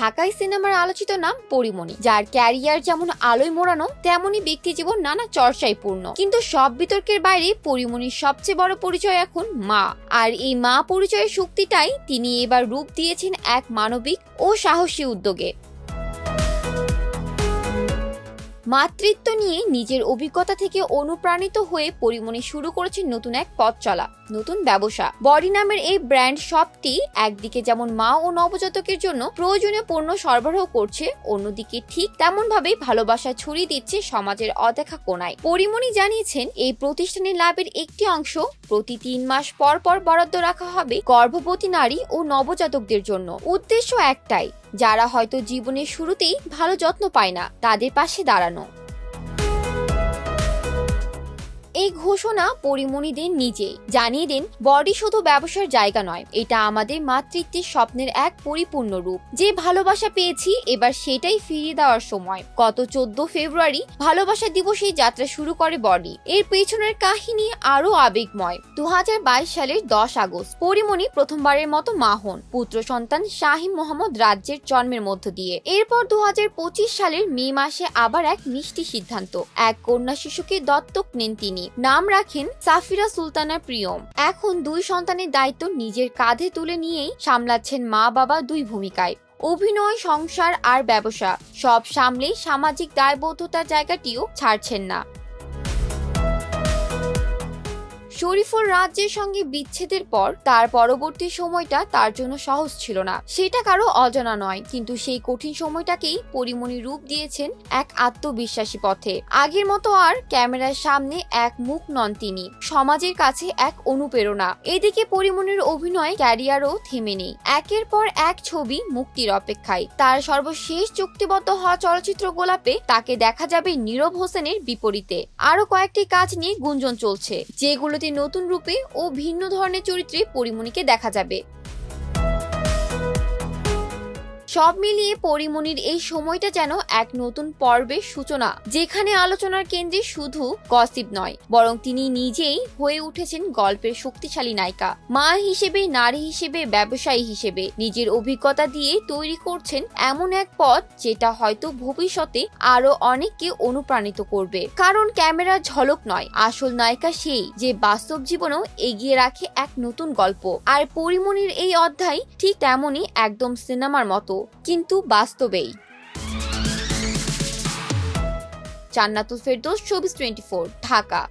ঢাকাই সিনেমার আলোচিত নাম পরীমনি, যার ক্যারিয়ার যেমন আলোয় মোড়ানো তেমনই ব্যক্তি জীবন নানা চর্চায় পূর্ণ। কিন্তু সব বিতর্কের বাইরে পরীমনির সবচেয়ে বড় পরিচয় এখন মা। আর এই মা পরিচয়ের শক্তিটাই তিনি এবার রূপ দিয়েছেন এক মানবিক ও সাহসী উদ্যোগে। মাতৃত্ব নিয়ে নিজের অভিজ্ঞতা থেকে অনুপ্রাণিত হয়ে পরীমনি শুরু করেছেন নতুন এক পথ চলা, নতুন ব্যবসা। বডি নামের এই ব্র্যান্ড শপটি একদিকে যেমন মা ও নবজাতকের জন্য প্রয়োজনীয় পণ্য সরবরাহ করছে, অন্যদিকে ঠিক তেমন ভাবেই ভালোবাসা ছড়িয়ে দিচ্ছে সমাজের অদেখা কোণায়। পরীমনি জানিয়েছেন এই প্রতিষ্ঠানের লাভের একটি অংশ প্রতি 3 মাস পর পর বরাদ্দ রাখা হবে গর্ভবতী নারী ও নবজাতকদের জন্য। উদ্দেশ্য একটাই, যারা হয়তো জীবনের শুরুতেই ভালো যত্ন পায় না তাদের পাশে দাঁড়ানো। এই ঘোষণা পরীমনি দেন নিজেই, জানিয়ে দেন বডি শুধু ব্যবসার জায়গা নয়, এটা আমাদের মাতৃত্বের স্বপ্নের এক পরিপূর্ণ রূপ। যে ভালোবাসা পেয়েছি এবার সেটাই ফিরিয়ে দেওয়ার সময়। গত 14 ফেব্রুয়ারি ভালোবাসা দিবসে যাত্রা শুরু করে বডি। এর পেছনের কাহিনী আরো আবেগময়। 2022 সালের 10 আগস্ট পরীমনি প্রথমবারের মতো মা হন, পুত্র সন্তান শাহিম মোহাম্মদ রাজ্যের জন্মের মধ্য দিয়ে। এরপর 2025 সালের মে মাসে আবার এক মিষ্টি সিদ্ধান্ত, এক কন্যা শিশুকে দত্তক নেন তিনি। নাম রাখেন সাফিরা সুলতানা প্রিয়ম। এখন 2 সন্তানের দায়িত্ব নিজের কাঁধে তুলে নিয়েই সামলাচ্ছেন মা বাবা 2 ভূমিকায়। অভিনয়, সংসার আর ব্যবসা সব সামলে সামাজিক দায়বদ্ধতার জায়গাটিও ছাড়ছেন না। শরীফুল রাজ্যের সঙ্গে বিচ্ছেদের পর তার পরবর্তী সময়টা তার জন্য সহজ ছিল না, সেটা কারো অজানা নয়। কিন্তু সেই কঠিন সময়টাকেই পরীমনি রূপ দিয়েছেন এক আত্মবিশ্বাসী পথে। আগের মতো আর ক্যামেরার সামনে এক মুখ নন তিনি, সমাজের কাছে এক অনুপ্রেরণা। এদিকে পরীমনির অভিনয় ক্যারিয়ারও থেমে নেই, একের পর এক ছবি মুক্তির অপেক্ষায়। তার সর্বশেষ চুক্তিবদ্ধ হওয়া চলচ্চিত্র গোলাপে তাকে দেখা যাবে নীরব হোসেনের বিপরীতে। আরো কয়েকটি কাজ নিয়ে গুঞ্জন চলছে, যেগুলোতে নতুন রূপে ও ভিন্ন ধরনের চরিত্রে পরীমনিকে দেখা যাবে। সব মিলিয়ে পরীমনির এই সময়টা যেন এক নতুন পর্বের সূচনা, যেখানে আলোচনার কেন্দ্রে শুধু গসিপ নয়, বরং তিনি নিজেই হয়ে উঠেছেন গল্পের শক্তিশালী নায়িকা। মা হিসেবে, নারী হিসেবে, ব্যবসায়ী হিসেবে নিজের অভিজ্ঞতা দিয়ে তৈরি করছেন এমন এক পথ যেটা হয়তো ভবিষ্যতে আরো অনেককে অনুপ্রাণিত করবে। কারণ ক্যামেরার ঝলক নয়, আসল নায়িকা সেই যে বাস্তব জীবনেও এগিয়ে রাখে এক নতুন গল্প। আর পরীমনির এই অধ্যায় ঠিক তেমনই, একদম সিনেমার মতো, কিন্তু বাস্তবেই। জান্নাতুল ফেরদৌস, শোবিজ 24, ঢাকা।